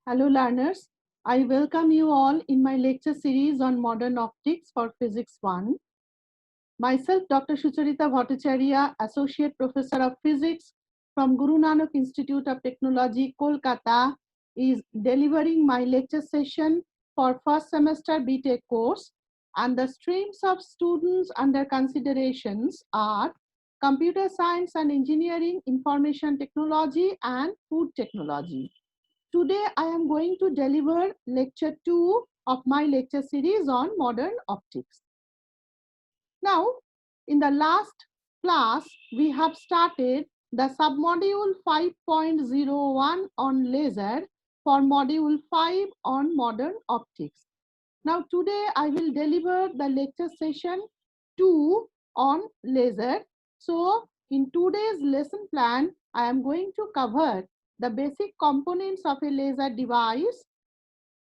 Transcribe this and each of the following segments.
Hello learners, I welcome you all in my lecture series on modern optics for Physics 1. Myself, Dr. Sucharita Bhattacharya, Associate Professor of Physics from Guru Nanak Institute of Technology, Kolkata, is delivering my lecture session for first semester BTech course, and the streams of students under considerations are Computer Science and Engineering, Information Technology, and Food Technology. Today I am going to deliver lecture 2 of my lecture series on modern optics. Now, in the last class, we have started the submodule 5.01 on laser for module 5 on modern optics. Now, today I will deliver the lecture session 2 on laser. So, in today's lesson plan, I am going to cover the basic components of a laser device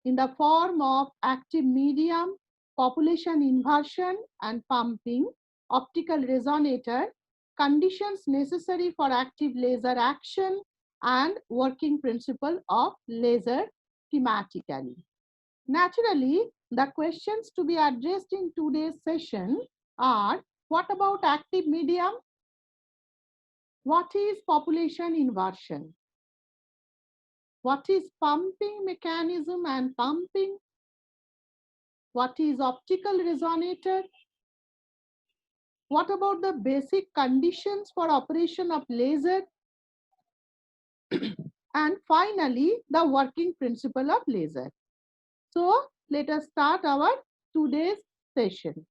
in the form of active medium, population inversion and pumping, optical resonator, conditions necessary for active laser action, and working principle of laser thematically. Naturally, the questions to be addressed in today's session are: what about active medium? What is population inversion? What is pumping mechanism and pumping? What is optical resonator? What about the basic conditions for operation of laser? And finally, the working principle of laser. So, let us start our today's session.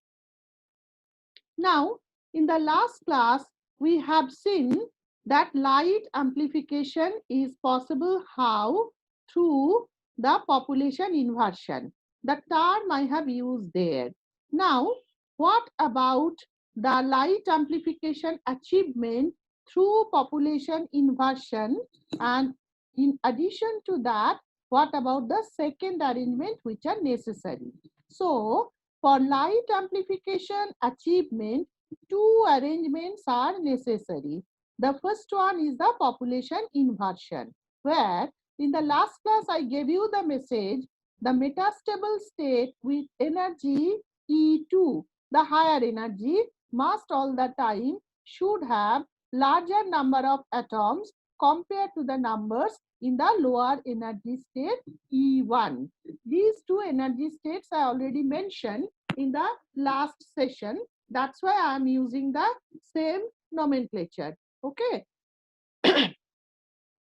Now, in the last class, we have seen that light amplification is possible how? Through the population inversion. The term I have used there. Now, what about the light amplification achievement through population inversion? And in addition to that, what about the second arrangement which are necessary? So, for light amplification achievement, two arrangements are necessary. The first one is the population inversion, where in the last class I gave you the message, the metastable state with energy E2, the higher energy, must all the time should have larger number of atoms compared to the numbers in the lower energy state E1. These two energy states I already mentioned in the last session. That's why I am using the same nomenclature. Okay.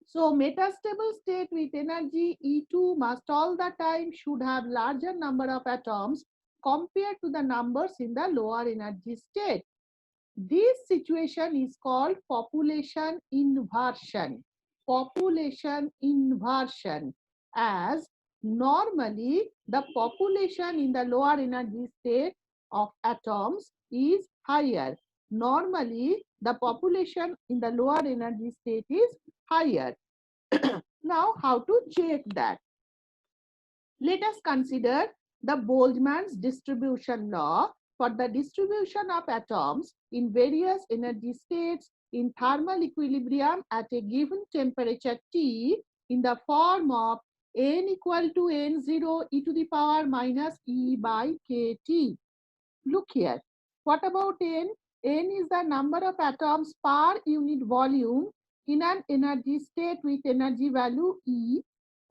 So metastable state with energy E2 must all the time should have larger number of atoms compared to the numbers in the lower energy state. This situation is called population inversion. Population inversion, as normally the population in the lower energy state of atoms is higher. Normally the population in the lower energy state is higher. Now, how to check that? Let us consider the Boltzmann's distribution law for the distribution of atoms in various energy states in thermal equilibrium at a given temperature T in the form of n equal to n0 e to the power minus e by kt. Look here. What about n? N is the number of atoms per unit volume in an energy state with energy value E.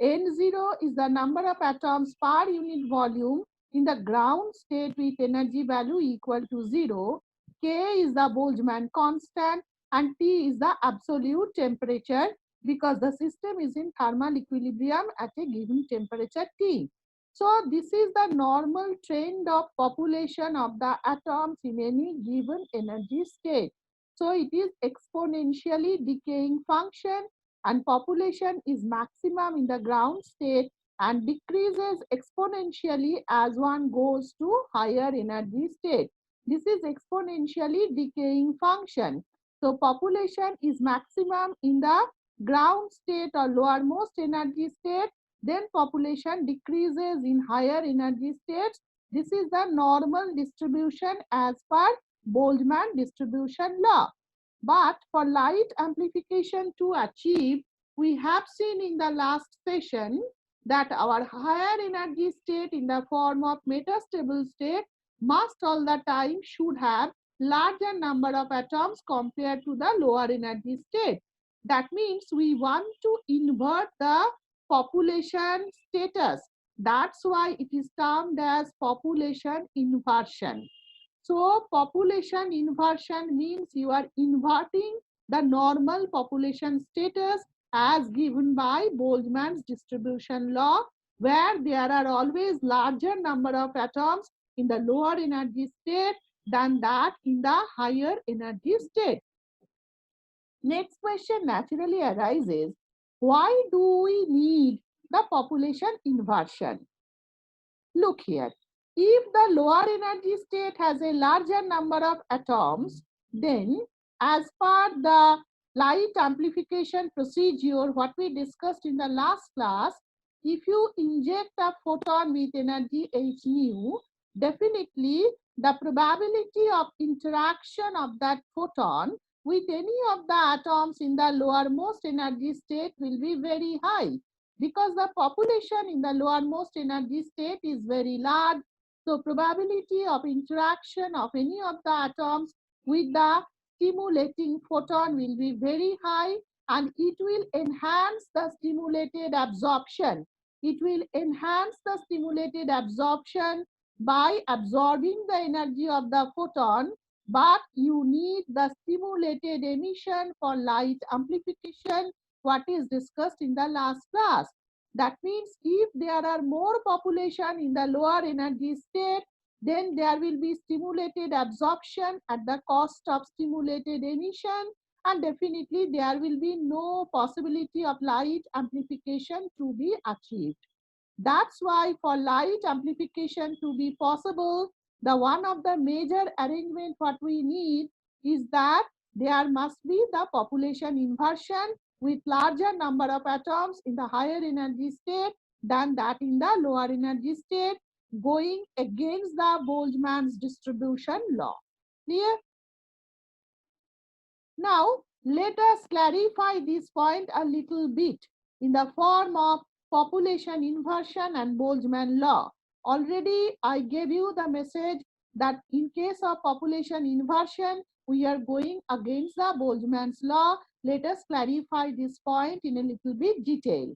N0 is the number of atoms per unit volume in the ground state with energy value equal to 0. K is the Boltzmann constant and T is the absolute temperature because the system is in thermal equilibrium at a given temperature T. So this is the normal trend of population of the atoms in any given energy state. So it is exponentially decaying function, and population is maximum in the ground state and decreases exponentially as one goes to higher energy state. This is exponentially decaying function. So population is maximum in the ground state or lowermost energy state, then population decreases in higher energy states. This is the normal distribution as per Boltzmann distribution law. But for light amplification to achieve, we have seen in the last session that our higher energy state in the form of metastable state must all the time should have larger number of atoms compared to the lower energy state. That means we want to invert the population status. That's why it is termed as population inversion. So population inversion means you are inverting the normal population status as given by Boltzmann's distribution law, where there are always larger number of atoms in the lower energy state than that in the higher energy state. Next question naturally arises, why do we need the population inversion? Look here, if the lower energy state has a larger number of atoms, then as per the light amplification procedure, what we discussed in the last class, if you inject a photon with energy h nu, definitely the probability of interaction of that photon with any of the atoms in the lowermost energy state will be very high, because the population in the lowermost energy state is very large. So probability of interaction of any of the atoms with the stimulating photon will be very high, and it will enhance the stimulated absorption. It will enhance the stimulated absorption by absorbing the energy of the photon, but you need the stimulated emission for light amplification, what is discussed in the last class. That means if there are more population in the lower energy state, then there will be stimulated absorption at the cost of stimulated emission, and definitely there will be no possibility of light amplification to be achieved. That's why for light amplification to be possible, the one of the major arrangement what we need is that there must be the population inversion with larger number of atoms in the higher energy state than that in the lower energy state, going against the Boltzmann's distribution law. Clear? Now, let us clarify this point a little bit in the form of population inversion and Boltzmann law. Already I gave you the message that in case of population inversion, we are going against the Boltzmann's law. Let us clarify this point in a little bit detail.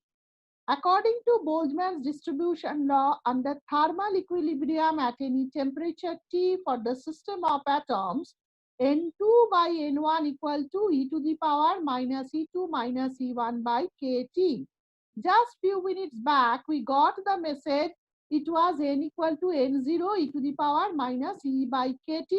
According to Boltzmann's distribution law, under thermal equilibrium at any temperature T for the system of atoms, N2 by N1 equal to e to the power minus E2 minus E1 by KT. Just few minutes back, we got the message it was N equal to N0 e to the power minus E by KT,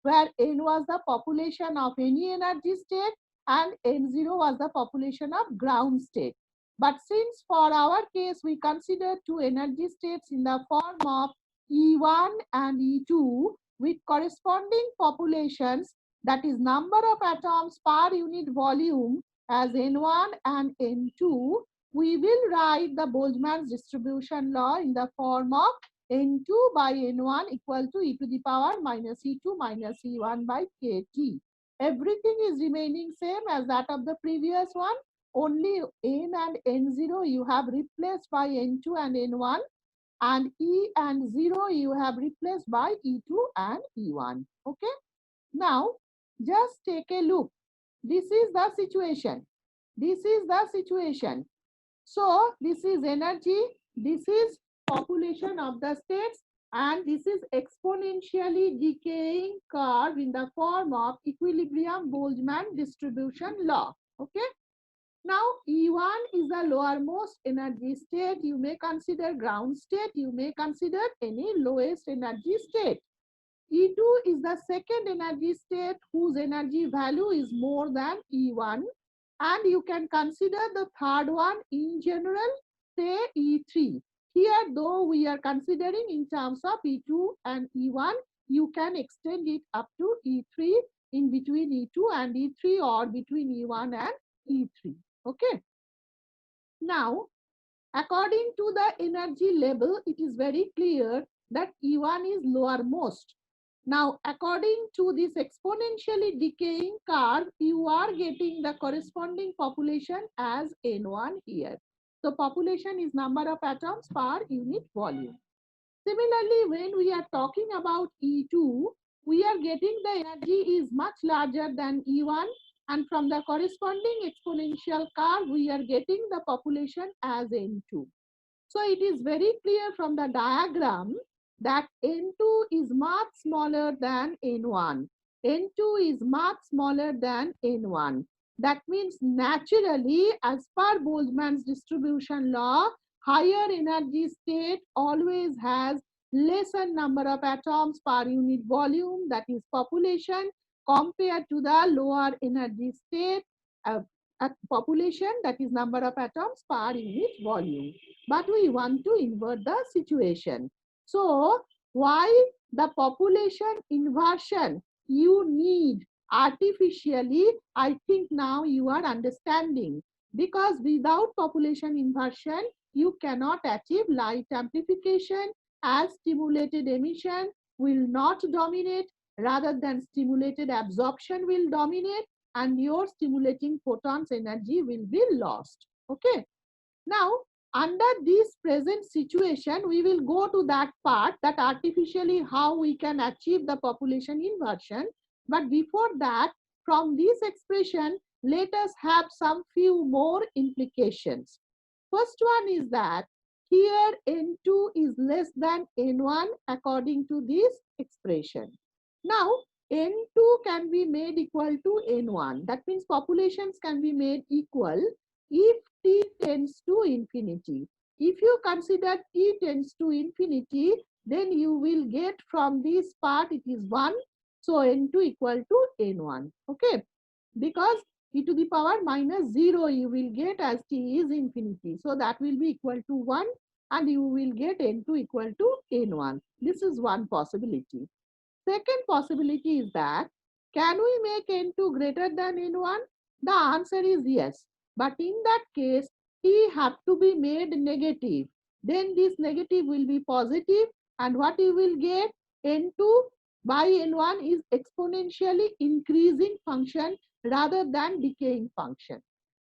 where N was the population of any energy state and N0 was the population of ground state. But since for our case we consider two energy states in the form of E1 and E2 with corresponding populations, that is number of atoms per unit volume as N1 and N2, we will write the Boltzmann's distribution law in the form of N2 by N1 equal to e to the power minus E2 minus E1 by KT. Everything is remaining same as that of the previous one. Only N and N0 you have replaced by N2 and N1, and E and 0 you have replaced by E2 and E1. Okay. Now, just take a look. This is the situation. This is the situation. So, this is energy, this is population of the states, and this is exponentially decaying curve in the form of equilibrium Boltzmann distribution law. Okay. Now, E1 is the lowermost energy state. You may consider ground state. You may consider any lowest energy state. E2 is the second energy state whose energy value is more than E1. And you can consider the third one in general, say E3. Here, though we are considering in terms of E2 and E1, you can extend it up to E3 in between E2 and E3 or between E1 and E3. Okay. Now, according to the energy level, it is very clear that E1 is lowermost. Now, according to this exponentially decaying curve, you are getting the corresponding population as N1 here. So population is number of atoms per unit volume. Similarly, when we are talking about E2, we are getting the energy is much larger than E1, and from the corresponding exponential curve, we are getting the population as N2. So it is very clear from the diagram that N2 is much smaller than N1. N2 is much smaller than N1. That means naturally, as per Boltzmann's distribution law, higher energy state always has lesser number of atoms per unit volume, that is population, compared to the lower energy state population, that is number of atoms per unit volume. But we want to invert the situation. So why the population inversion you need artificially, I think now you are understanding. Because without population inversion, you cannot achieve light amplification, as stimulated emission will not dominate, rather than stimulated absorption will dominate, and your stimulating photons energy will be lost. Okay. Now, under this present situation, we will go to that part, that artificially how we can achieve the population inversion. But before that, from this expression, let us have some few more implications. First one is that here N2 is less than N1 according to this expression. Now, N2 can be made equal to N1. That means populations can be made equal if T tends to infinity. If you consider T tends to infinity, then you will get from this part it is 1. So N2 equal to N1. Okay. Because e to the power minus 0 you will get as T is infinity. So that will be equal to 1 and you will get N2 equal to N1. This is one possibility. Second possibility is that can we make N2 greater than N1? The answer is yes. But in that case, T have to be made negative. Then this negative will be positive, and what you will get? N2 by N1 is exponentially increasing function rather than decaying function.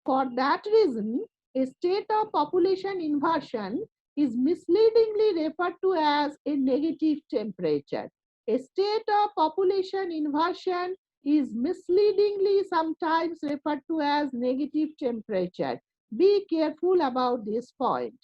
For that reason, a state of population inversion is misleadingly referred to as a negative temperature. A state of population inversion is misleadingly sometimes referred to as negative temperature. Be careful about this point.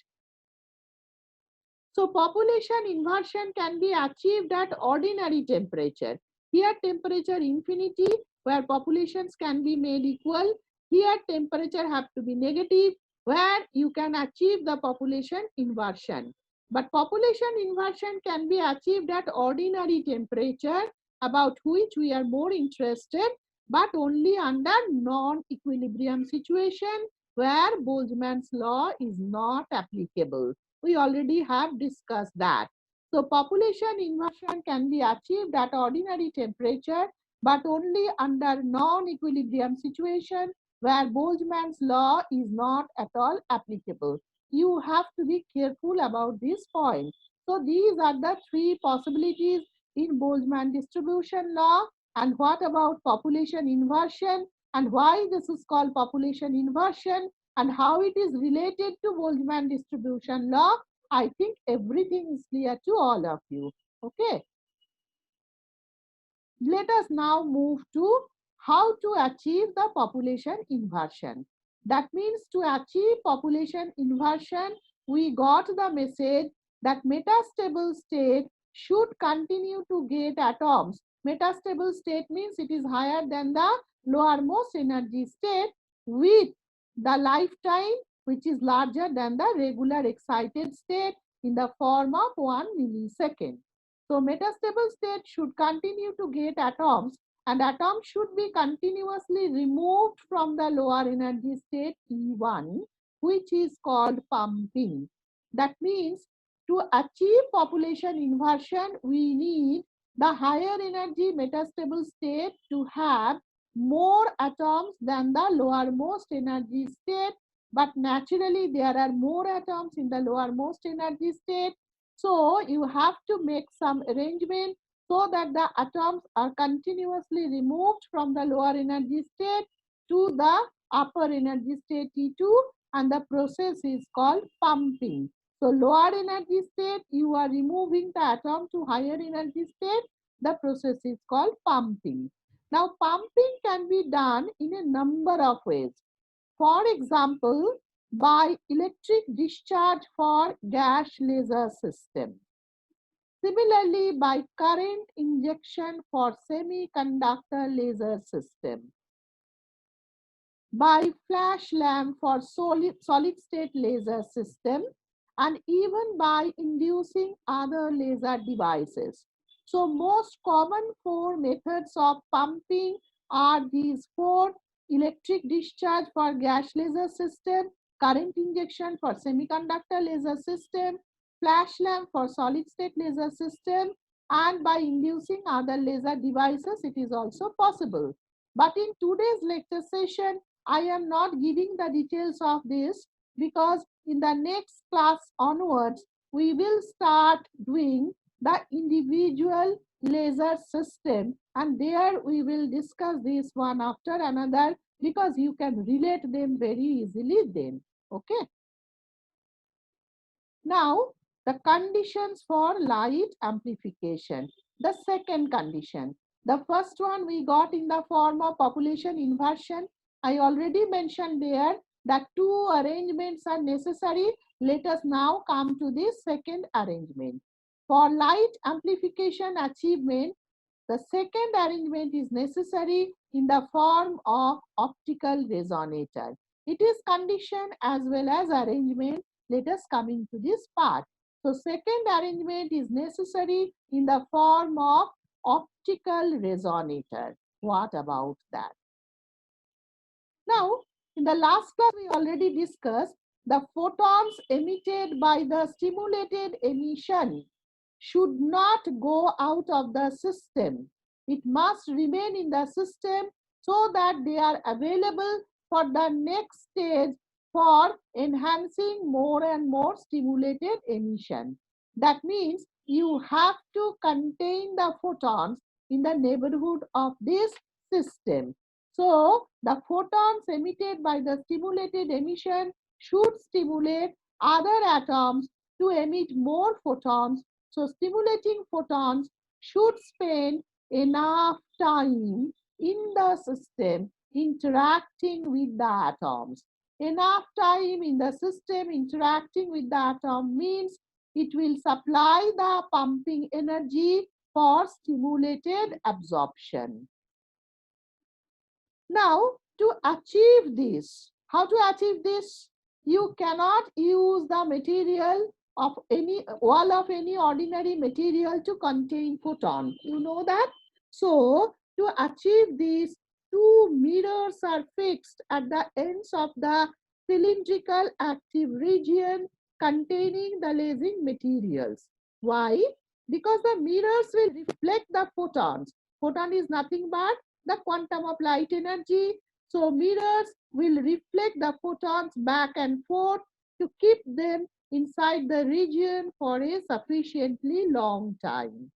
So population inversion can be achieved at ordinary temperature. Here temperature infinity, where populations can be made equal. Here temperature have to be negative, where you can achieve the population inversion. But population inversion can be achieved at ordinary temperature, about which we are more interested, but only under non-equilibrium situation where Boltzmann's law is not applicable. We already have discussed that. So population inversion can be achieved at ordinary temperature, but only under non-equilibrium situation where Boltzmann's law is not at all applicable. You have to be careful about this point. So these are the three possibilities in Boltzmann distribution law. And what about population inversion, and why this is called population inversion, and how it is related to Boltzmann distribution law? I think everything is clear to all of you. Okay. Let us now move to how to achieve the population inversion. That means to achieve population inversion, we got the message that metastable state should continue to get atoms. Metastable state means it is higher than the lowermost energy state with the lifetime which is larger than the regular excited state in the form of 1 millisecond. So metastable state should continue to get atoms, and atoms should be continuously removed from the lower energy state E1, which is called pumping. That means to achieve population inversion, we need the higher energy metastable state to have more atoms than the lowermost energy state. But naturally, there are more atoms in the lowermost energy state. So you have to make some arrangement so that the atoms are continuously removed from the lower energy state to the upper energy state T2, and the process is called pumping. So lower energy state, you are removing the atom to higher energy state. The process is called pumping. Now pumping can be done in a number of ways. For example, by electric discharge for gas laser system. Similarly, by current injection for semiconductor laser system, by flash lamp for solid state laser system, and even by inducing other laser devices. So most common four methods of pumping are these four: electric discharge for gas laser system, current injection for semiconductor laser system, flash lamp for solid state laser system, and by inducing other laser devices it is also possible. But in today's lecture session, I am not giving the details of this because in the next class onwards, we will start doing the individual laser system, and there we will discuss this one after another because you can relate them very easily then. Okay. Now, the conditions for light amplification. The second condition. The first one we got in the form of population inversion. I already mentioned there that two arrangements are necessary. Let us now come to this second arrangement. For light amplification achievement, the second arrangement is necessary in the form of optical resonator. It is condition as well as arrangement. Let us come into this part. So second arrangement is necessary in the form of optical resonator. What about that? Now, in the last class, we already discussed the photons emitted by the stimulated emission should not go out of the system. It must remain in the system so that they are available for the next stage for enhancing more and more stimulated emission. That means you have to contain the photons in the neighborhood of this system. So the photons emitted by the stimulated emission should stimulate other atoms to emit more photons. So stimulating photons should spend enough time in the system interacting with the atoms. Enough time in the system interacting with the atom means it will supply the pumping energy for stimulated absorption. Now, to achieve this, how to achieve this? You cannot use the material of any wall of any ordinary material to contain photon. You know that? So, to achieve this, two mirrors are fixed at the ends of the cylindrical active region containing the lasing materials. Why? Because the mirrors will reflect the photons. Photon is nothing but the quantum of light energy. So mirrors will reflect the photons back and forth to keep them inside the region for a sufficiently long time.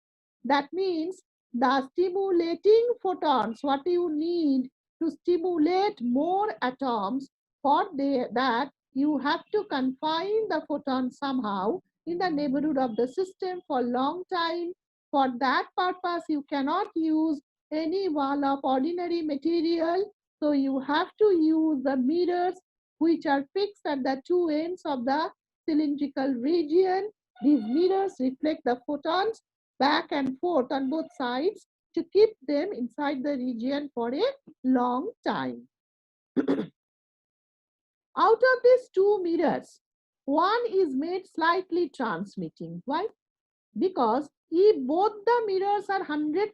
That means the stimulating photons, what you need to stimulate more atoms, for that you have to confine the photon somehow in the neighborhood of the system for long time. For that purpose, you cannot use any wall of ordinary material. So you have to use the mirrors which are fixed at the two ends of the cylindrical region. These mirrors reflect the photons back and forth on both sides to keep them inside the region for a long time. Out of these two mirrors, one is made slightly transmitting. Why? Because if both the mirrors are 100%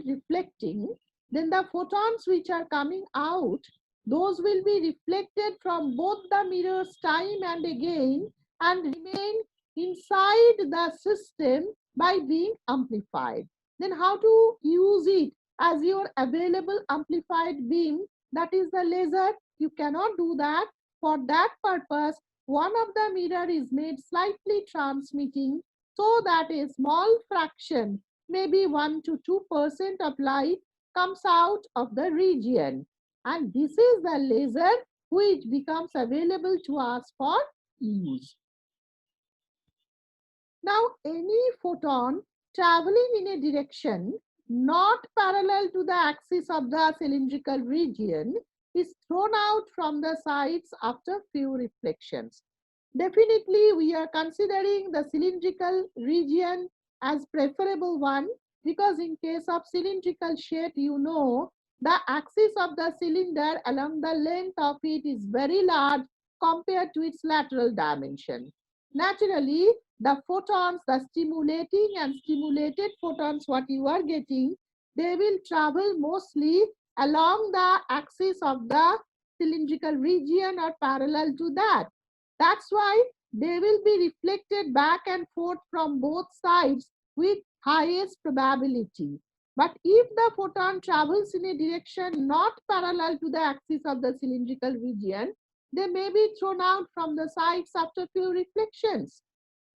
reflecting, then the photons which are coming out, those will be reflected from both the mirrors time and again and remain inside the system by being amplified. Then how to use it as your available amplified beam, that is the laser? You cannot do that. For that purpose, one of the mirror is made slightly transmitting so that a small fraction, maybe 1 to 2% of light comes out of the region. And this is the laser which becomes available to us for use. Now, any photon traveling in a direction not parallel to the axis of the cylindrical region is thrown out from the sides after few reflections. Definitely, we are considering the cylindrical region as preferable one, because in case of cylindrical shape, you know, the axis of the cylinder along the length of it is very large compared to its lateral dimension. Naturally, the photons, the stimulating and stimulated photons, what you are getting, they will travel mostly along the axis of the cylindrical region or parallel to that. That's why they will be reflected back and forth from both sides with highest probability. But if the photon travels in a direction not parallel to the axis of the cylindrical region, they may be thrown out from the sides after few reflections.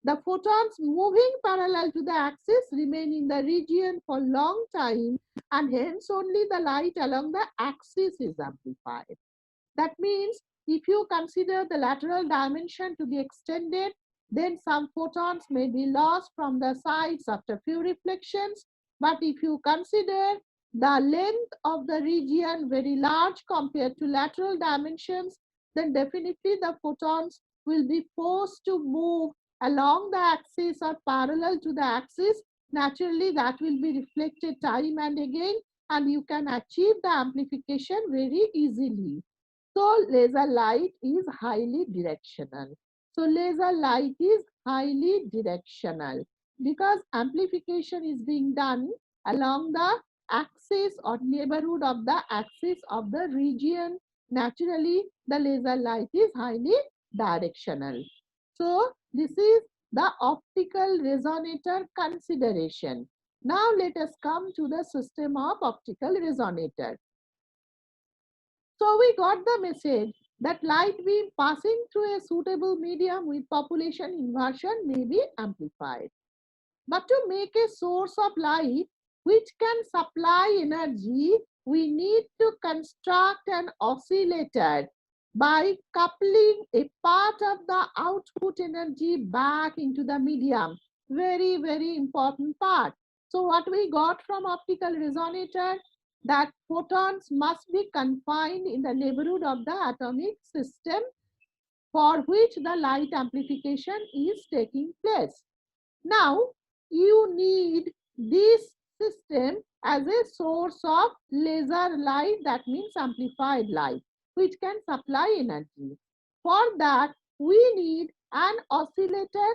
The photons moving parallel to the axis remain in the region for long time, and hence only the light along the axis is amplified. That means if you consider the lateral dimension to be extended, then some photons may be lost from the sides after few reflections. But if you consider the length of the region very large compared to lateral dimensions, then definitely the photons will be forced to move along the axis or parallel to the axis. Naturally, that will be reflected time and again, and you can achieve the amplification very easily. So laser light is highly directional. So laser light is highly directional because amplification is being done along the axis or neighborhood of the axis of the region. Naturally, the laser light is highly directional. So this is the optical resonator consideration. Now let us come to the system of optical resonator. So we got the message that light beam passing through a suitable medium with population inversion may be amplified. But to make a source of light which can supply energy, we need to construct an oscillator by coupling a part of the output energy back into the medium. Very, very important part. So what we got from optical resonator, that photons must be confined in the neighborhood of the atomic system for which the light amplification is taking place. Now, you need this system as a source of laser light, that means amplified light, which can supply energy. For that, we need an oscillator.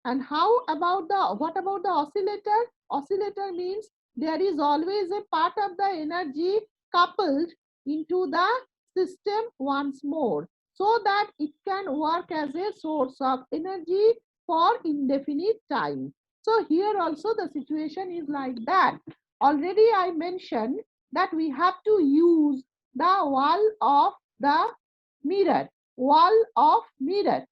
And what about the oscillator? Oscillator means there is always a part of the energy coupled into the system once more, so that it can work as a source of energy for indefinite time. So here also the situation is like that. Already I mentioned that we have to use the wall of the mirror, wall of mirror.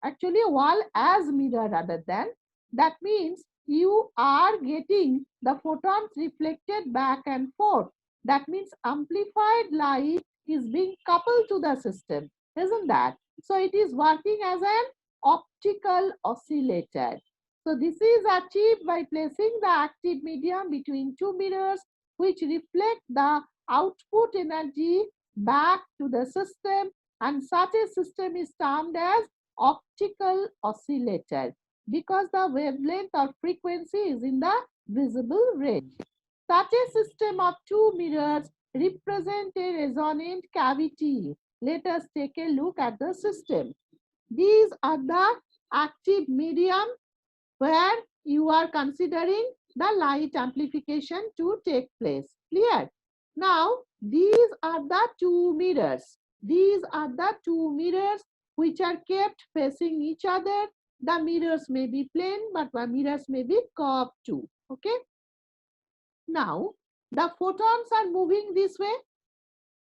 Actually, wall as mirror rather than. That means you are getting the photons reflected back and forth. That means amplified light is being coupled to the system, isn't that? So it is working as an optical oscillator. So this is achieved by placing the active medium between two mirrors which reflect the output energy back to the system, and such a system is termed as optical oscillator because the wavelength or frequency is in the visible range. Such a system of two mirrors represent a resonant cavity. Let us take a look at the system. These are the active medium where you are considering the light amplification to take place. Clear? Now, these are the two mirrors. These are the two mirrors which are kept facing each other. The mirrors may be plain, but the mirrors may be curved too. Okay? Now, the photons are moving this way.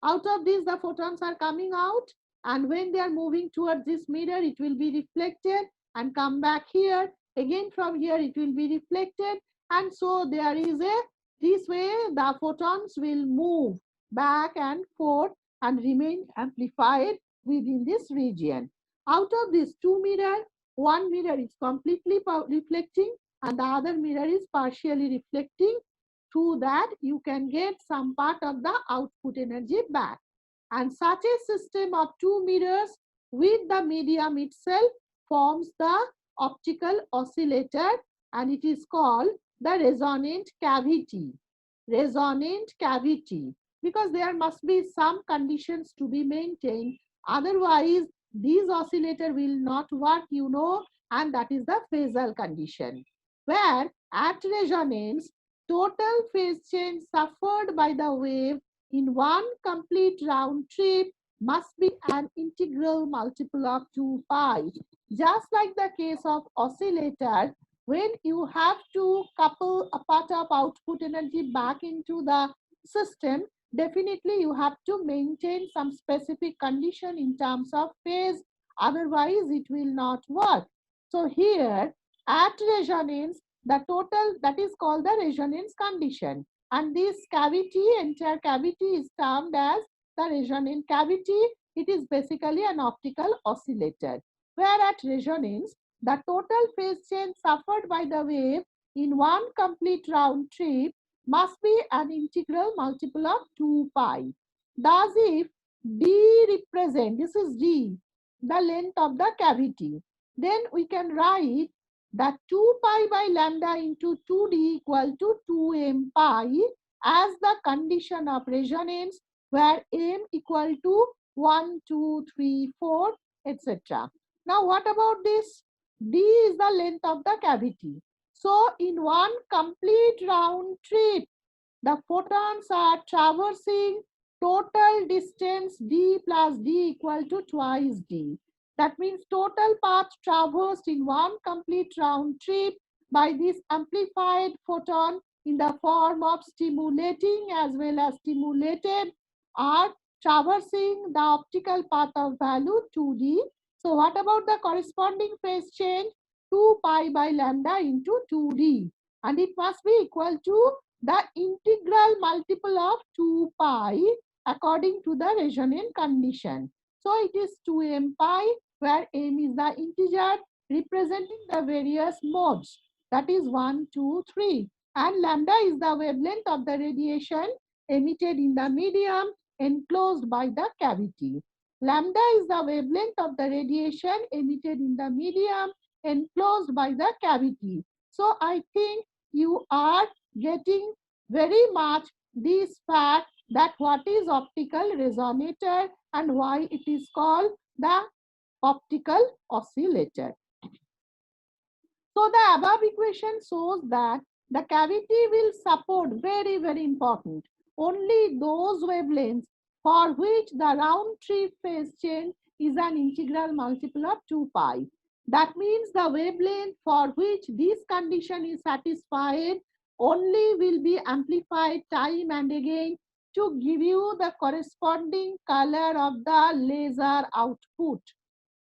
Out of this, the photons are coming out, and when they are moving towards this mirror, it will be reflected and come back here. Again, from here, it will be reflected, and so there is a, this way the photons will move back and forth and remain amplified within this region. Out of these two mirrors, one mirror is completely reflecting and the other mirror is partially reflecting. Through that, you can get some part of the output energy back. And such a system of two mirrors with the medium itself forms the optical oscillator, and it is called the resonant cavity. Resonant cavity, because there must be some conditions to be maintained. Otherwise, these oscillator will not work, and that is the phasal condition. Where at resonance, total phase change suffered by the wave in one complete round trip must be an integral multiple of 2 pi. Just like the case of oscillator, when you have to couple a part of output energy back into the system, definitely you have to maintain some specific condition in terms of phase, otherwise it will not work. So here at resonance, the total, that is called the resonance condition, and this cavity, entire cavity, is termed as the resonant cavity. It is basically an optical oscillator, where at resonance the total phase change suffered by the wave in one complete round trip must be an integral multiple of 2 pi. Thus, if d represent, this is d, the length of the cavity, then we can write that 2 pi by lambda into 2d equal to 2m pi as the condition of resonance, where m equal to 1, 2, 3, 4, etc. Now, what about this? D is the length of the cavity. So, in one complete round trip, the photons are traversing total distance d plus d equal to twice d. That means total path traversed in one complete round trip by this amplified photon in the form of stimulating as well as stimulated are traversing the optical path of value 2d. So what about the corresponding phase change? 2 pi by lambda into 2d, and it must be equal to the integral multiple of 2 pi according to the resonant condition. So it is 2m pi, where m is the integer representing the various modes, that is 1, 2, 3, and lambda is the wavelength of the radiation emitted in the medium enclosed by the cavity. Lambda is the wavelength of the radiation emitted in the medium enclosed by the cavity. So I think you are getting very much this fact that what is optical resonator and why it is called the optical oscillator. So the above equation shows that the cavity will support, very, very important, only those wavelengths for which the round trip phase change is an integral multiple of 2 pi. That means the wavelength for which this condition is satisfied only will be amplified time and again to give you the corresponding color of the laser output,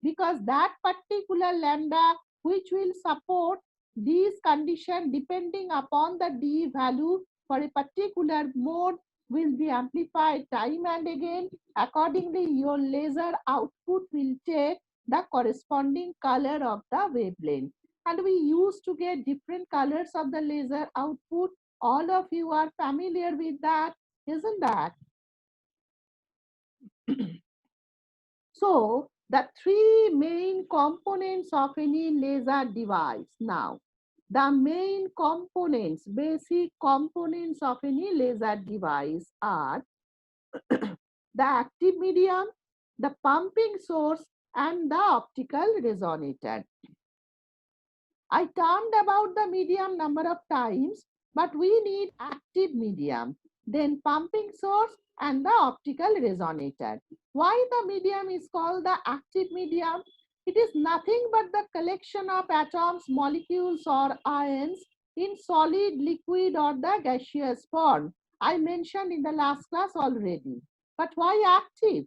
because that particular lambda which will support these conditions depending upon the d value for a particular mode will be amplified time and again. Accordingly, your laser output will take the corresponding color of the wavelength. And we used to get different colors of the laser output. All of you are familiar with that, isn't that? So, the three main components of any laser device. Now, the main components, basic components of any laser device are the active medium, the pumping source, and the optical resonator. I talked about the medium number of times, but we need active medium, then pumping source, and the optical resonator. Why the medium is called the active medium? It is nothing but the collection of atoms, molecules, or ions in solid, liquid, or the gaseous form. I mentioned in the last class already. But why active?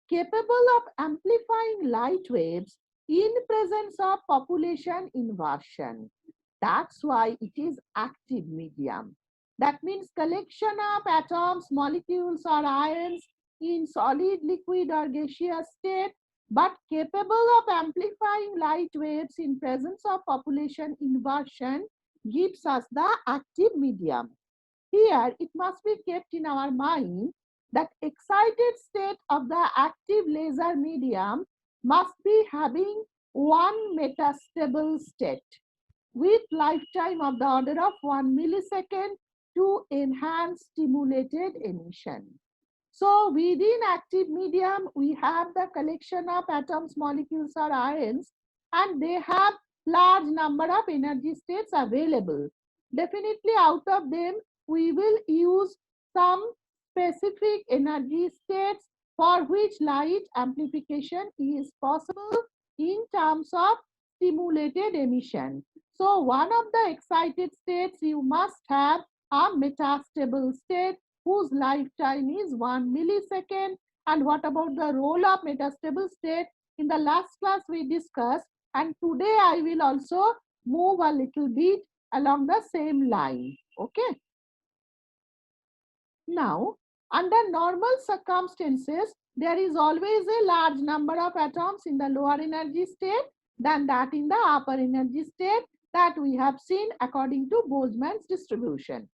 Capable of amplifying light waves in presence of population inversion. That's why it is active medium. That means collection of atoms, molecules, or ions in solid, liquid or gaseous state, but capable of amplifying light waves in presence of population inversion gives us the active medium. Here, it must be kept in our mind that excited state of the active laser medium must be having one metastable state with lifetime of the order of 1 millisecond to enhance stimulated emission. So within active medium, we have the collection of atoms, molecules or ions, and they have large number of energy states available. Definitely out of them, we will use some specific energy states for which light amplification is possible in terms of stimulated emission. So one of the excited states, you must have a metastable state whose lifetime is 1 millisecond. And what about the role of metastable state? In the last class we discussed, and today I will also move a little bit along the same line. Okay. Now, under normal circumstances, there is always a large number of atoms in the lower energy state than that in the upper energy state that we have seen according to Boltzmann's distribution.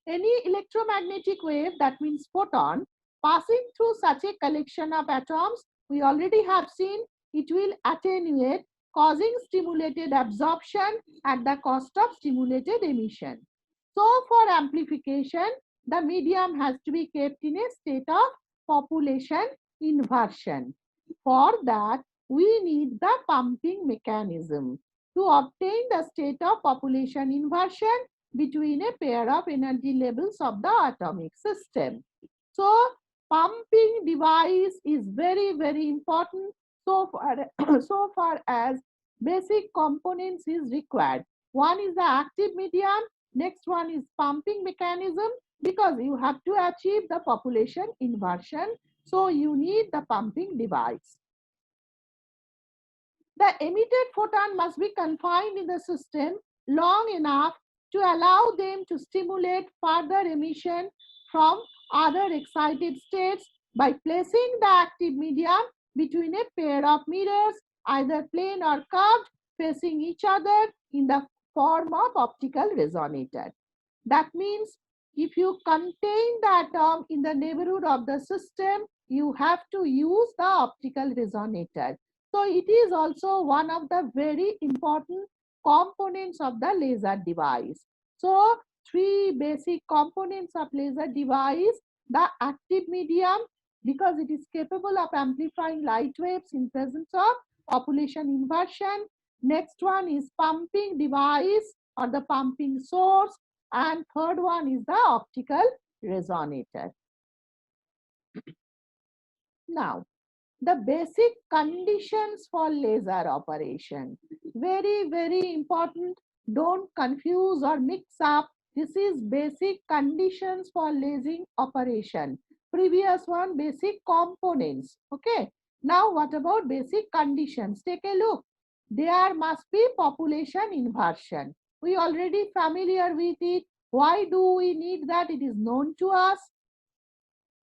Any electromagnetic wave, that means photon, passing through such a collection of atoms, we already have seen it will attenuate, causing stimulated absorption at the cost of stimulated emission. So for amplification, the medium has to be kept in a state of population inversion. For that, we need the pumping mechanism to obtain the state of population inversion between a pair of energy levels of the atomic system. So pumping device is very, very important so far, so far as basic components is required. One is the active medium, next one is pumping mechanism, because you have to achieve the population inversion. So you need the pumping device. The emitted photon must be confined in the system long enough to allow them to stimulate further emission from other excited states by placing the active medium between a pair of mirrors, either plane or curved, facing each other in the form of optical resonator. That means if you contain the atom in the neighborhood of the system, you have to use the optical resonator. So it is also one of the very important components of the laser device. So three basic components of laser device: the active medium, because it is capable of amplifying light waves in presence of population inversion. Next one is pumping device or the pumping source, and third one is the optical resonator. Now, the basic conditions for laser operation. Very, very important. Don't confuse or mix up. This is basic conditions for lasing operation. Previous one, basic components. Okay. Now, what about basic conditions? Take a look. There must be population inversion. We already familiar with it. Why do we need that? It is known to us.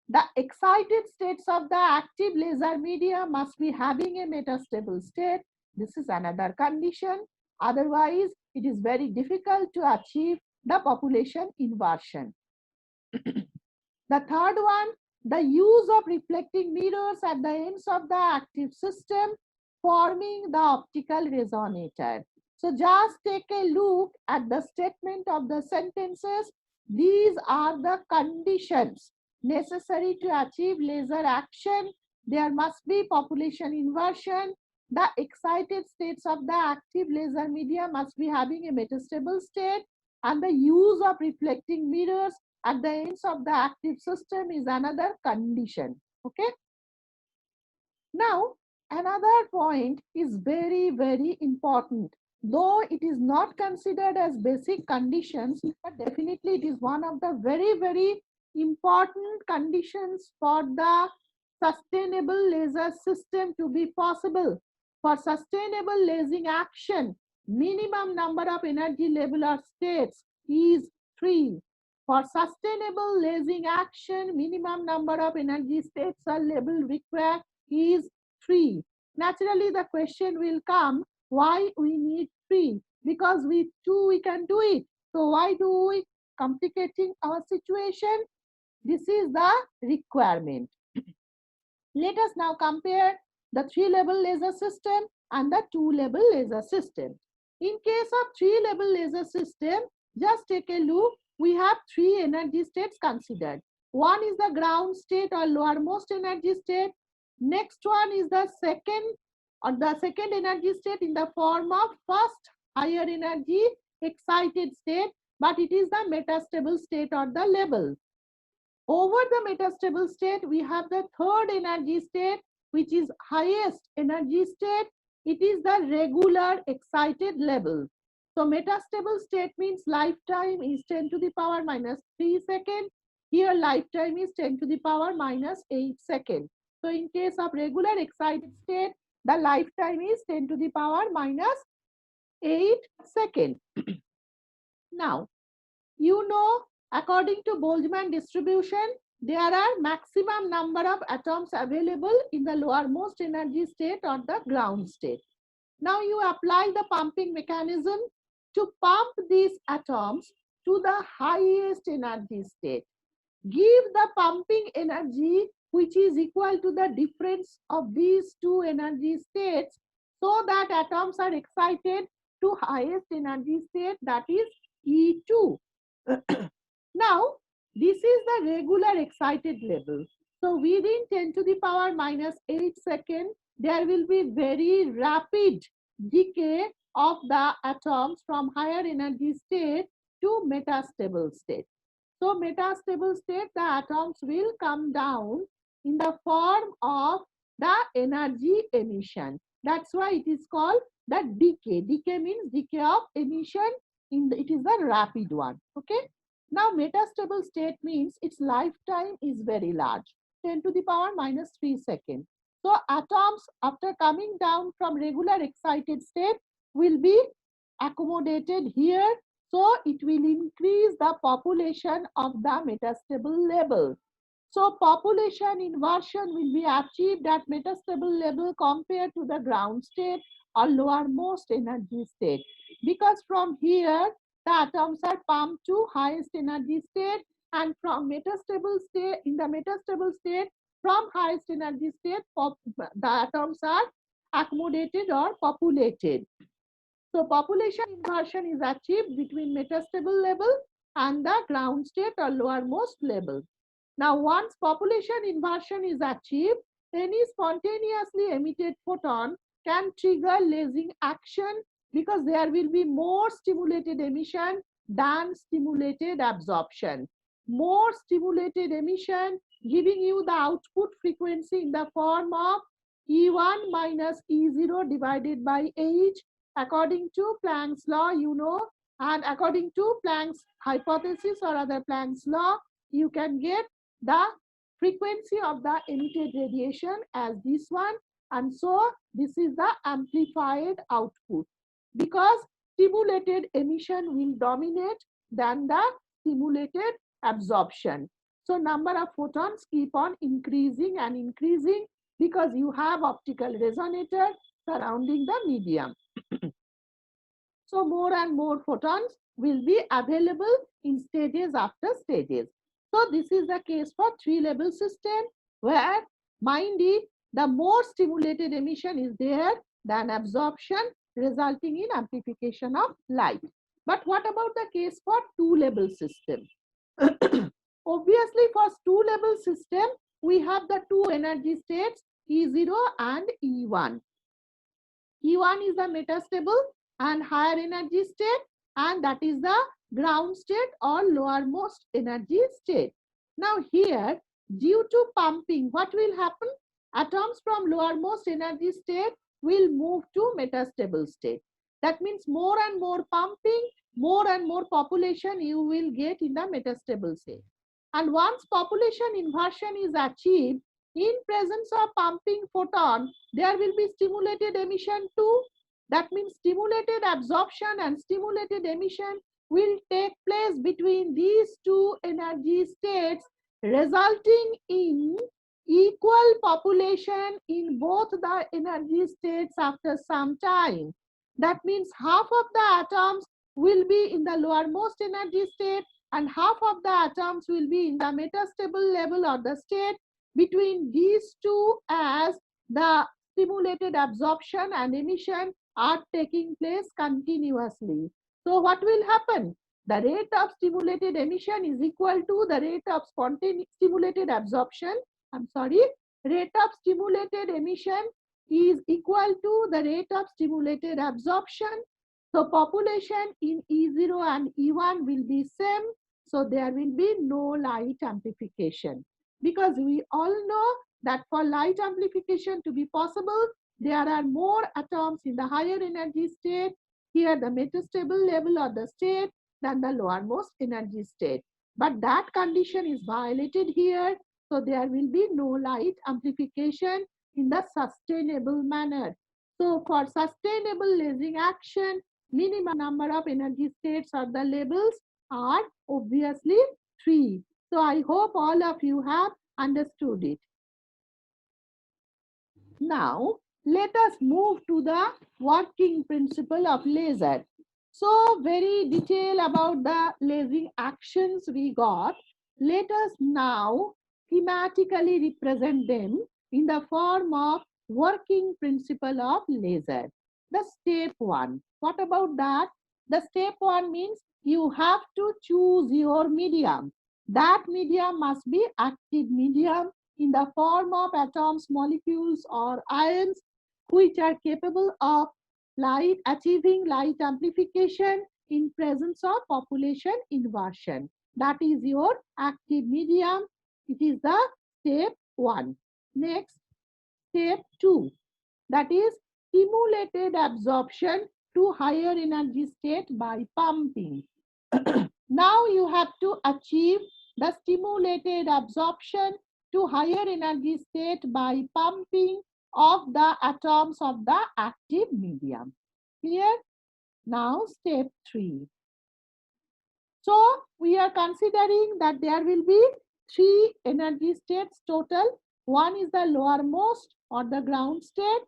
The excited states of the active laser media must be having a metastable state. This is another condition. Otherwise, it is very difficult to achieve the population inversion. The third one, the use of reflecting mirrors at the ends of the active system forming the optical resonator. So just take a look at the statement of the sentences. These are the conditions necessary to achieve laser action. There must be population inversion. The excited states of the active laser media must be having a metastable state, and the use of reflecting mirrors at the ends of the active system is another condition. Okay. Now, another point is very, very important. Though it is not considered as basic conditions, but definitely it is one of the very, very important conditions for the sustainable laser system to be possible. For sustainable lasing action, minimum number of energy level or states is 3. For sustainable lasing action, minimum number of energy states or level required is 3. Naturally, the question will come, why we need 3? Because with 2 we can do it. So why do we complicating our situation? This is the requirement. Let us now compare the 3-level laser system and the 2-level laser system. In case of 3-level laser system, just take a look. We have 3 energy states considered. One is the ground state or lowermost energy state. Next one is the second energy state in the form of first higher energy excited state, but it is the metastable state or the level. Over the metastable state, we have the third energy state, which is highest energy state. It is the regular excited level. So metastable state means lifetime is 10 to the power minus 3 seconds. Here lifetime is 10 to the power minus 8 seconds. So in case of regular excited state, the lifetime is 10 to the power minus 8 seconds. Now, you know, according to Boltzmann distribution, there are maximum number of atoms available in the lowermost energy state or the ground state. Now you apply the pumping mechanism to pump these atoms to the highest energy state. Give the pumping energy which is equal to the difference of these two energy states so that atoms are excited to highest energy state, that is E2. Now, this is the regular excited level. So within 10 to the power minus 8 seconds, there will be very rapid decay of the atoms from higher energy state to metastable state. So metastable state, the atoms will come down in the form of the energy emission. That's why it is called the decay. Decay means decay of emission. It is the rapid one. Okay. Now metastable state means its lifetime is very large, 10 to the power minus 3 seconds. So atoms after coming down from regular excited state will be accommodated here. So it will increase the population of the metastable level. So population inversion will be achieved at metastable level compared to the ground state or lowermost energy state. Because from here, the atoms are pumped to highest energy state, and from metastable state, in the metastable state, from highest energy state, the atoms are accommodated or populated. So population inversion is achieved between metastable level and the ground state or lowermost level. Now, once population inversion is achieved, any spontaneously emitted photon can trigger lasing action because there will be more stimulated emission than stimulated absorption. More stimulated emission giving you the output frequency in the form of E1 minus E0 divided by H according to Planck's law, you know, and according to Planck's hypothesis or other Planck's law, you can get the frequency of the emitted radiation as this one, and so this is the amplified output because stimulated emission will dominate than the stimulated absorption. So number of photons keep on increasing and increasing because you have optical resonator surrounding the medium. So more and more photons will be available in stages after stages. So this is the case for 3-level system where, mind it, the more stimulated emission is there than absorption, resulting in amplification of light. But what about the case for 2-level system? Obviously, for 2-level system, we have the two energy states E0 and E1. E1 is the metastable and higher energy state, and that is the ground state or lowermost energy state. Now here, due to pumping, what will happen? Atoms from lowermost energy state will move to metastable state. That means more and more pumping, more and more population you will get in the metastable state. And once population inversion is achieved, in presence of pumping photon, there will be stimulated emission too. That means stimulated absorption and stimulated emission will take place between these two energy states, resulting in equal population in both the energy states after some time. That means half of the atoms will be in the lowermost energy state and half of the atoms will be in the metastable level or the state between these two, as the stimulated absorption and emission are taking place continuously. So what will happen? The rate of stimulated emission is equal to the rate of stimulated absorption. I'm sorry, rate of stimulated emission is equal to the rate of stimulated absorption. So population in E0 and E1 will be same. So there will be no light amplification. Because we all know that for light amplification to be possible, there are more atoms in the higher energy state, here the metastable level of the state, than the lowermost energy state. But that condition is violated here, so there will be no light amplification in the sustainable manner. So for sustainable lasing action, minimum number of energy states or the levels are obviously 3. So I hope all of you have understood it. Now, let us move to the working principle of laser. So, very detail about the lasing actions we got. Let us now thematically represent them in the form of working principle of laser. The step 1. What about that? The step 1 means you have to choose your medium. That medium must be active medium in the form of atoms, molecules, or ions, which are capable of light achieving light amplification in presence of population inversion. That is your active medium. It is the step 1. Next, step 2. That is stimulated absorption to higher energy state by pumping. Now you have to achieve the stimulated absorption to higher energy state by pumping of the atoms of the active medium. Clear? Now step 3. So we are considering that there will be 3 energy states total. One is the lowermost or the ground state,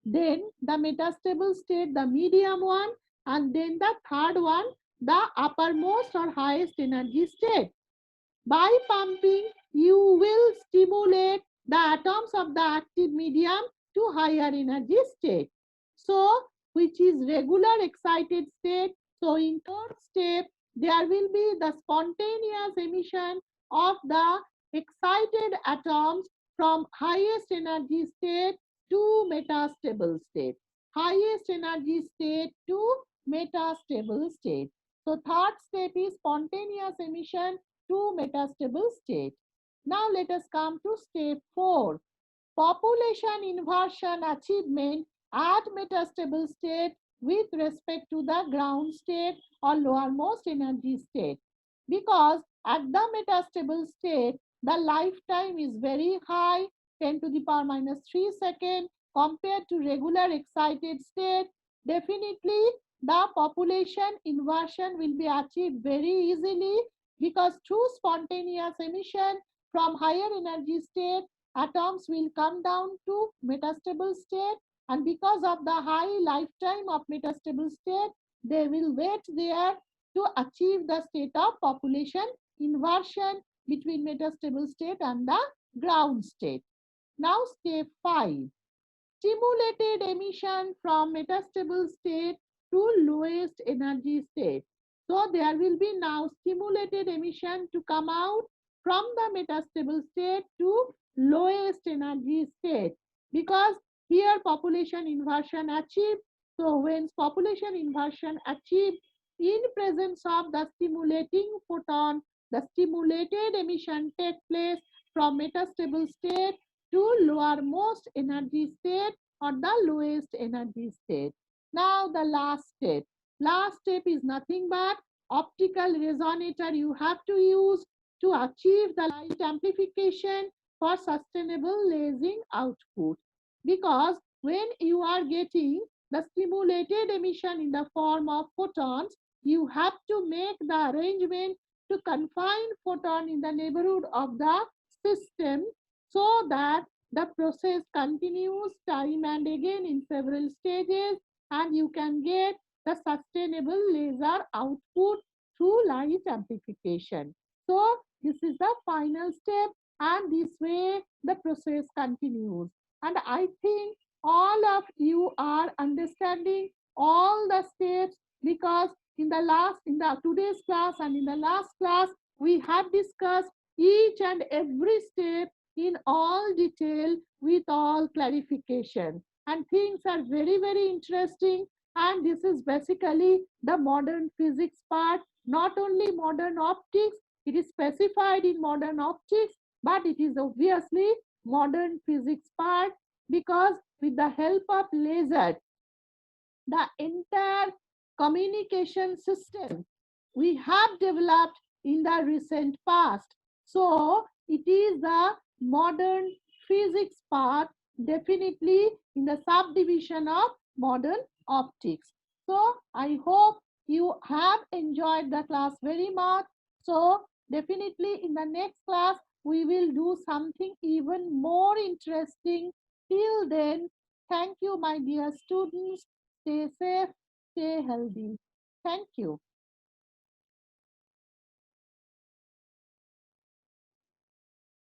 then the metastable state, the medium one, and then the third one, the uppermost or highest energy state. By pumping, you will stimulate the atoms of the active medium to higher energy state. So, which is regular excited state. So, in third step, there will be the spontaneous emission of the excited atoms from highest energy state to metastable state. Highest energy state to metastable state. So, third step is spontaneous emission to metastable state. Now let us come to step 4. Population inversion achievement at metastable state with respect to the ground state or lowermost energy state. Because at the metastable state, the lifetime is very high, 10 to the power minus 3 seconds, compared to regular excited state. Definitely, the population inversion will be achieved very easily, because through spontaneous emission from higher energy state, atoms will come down to metastable state, and because of the high lifetime of metastable state, they will wait there to achieve the state of population inversion between metastable state and the ground state. Now step 5. Stimulated emission from metastable state to lowest energy state. So there will be now stimulated emission to come out from the metastable state to lowest energy state, because here population inversion achieved. So when population inversion achieved in presence of the stimulating photon, the stimulated emission take place from metastable state to lowermost energy state or the lowest energy state. Now the last step. Last step is nothing but optical resonator you have to use to achieve the light amplification for sustainable lasing output. Because when you are getting the stimulated emission in the form of photons, you have to make the arrangement to confine photon in the neighborhood of the system so that the process continues time and again in several stages, and you can get the sustainable laser output through light amplification. So this is the final step, and this way the process continues. And I think all of you are understanding all the steps, because in the today's class and in the last class we have discussed each and every step in all detail with all clarification, and things are very interesting. And this is basically the modern physics part, not only modern optics, it is specified in modern optics, but it is obviously modern physics part, because with the help of laser, the entire communication system we have developed in the recent past. So it is the modern physics part, definitely in the subdivision of modern optics. So I hope you have enjoyed the class very much. So definitely in the next class we will do something even more interesting. Till then, thank you, my dear students. Stay safe, stay healthy. Thank you.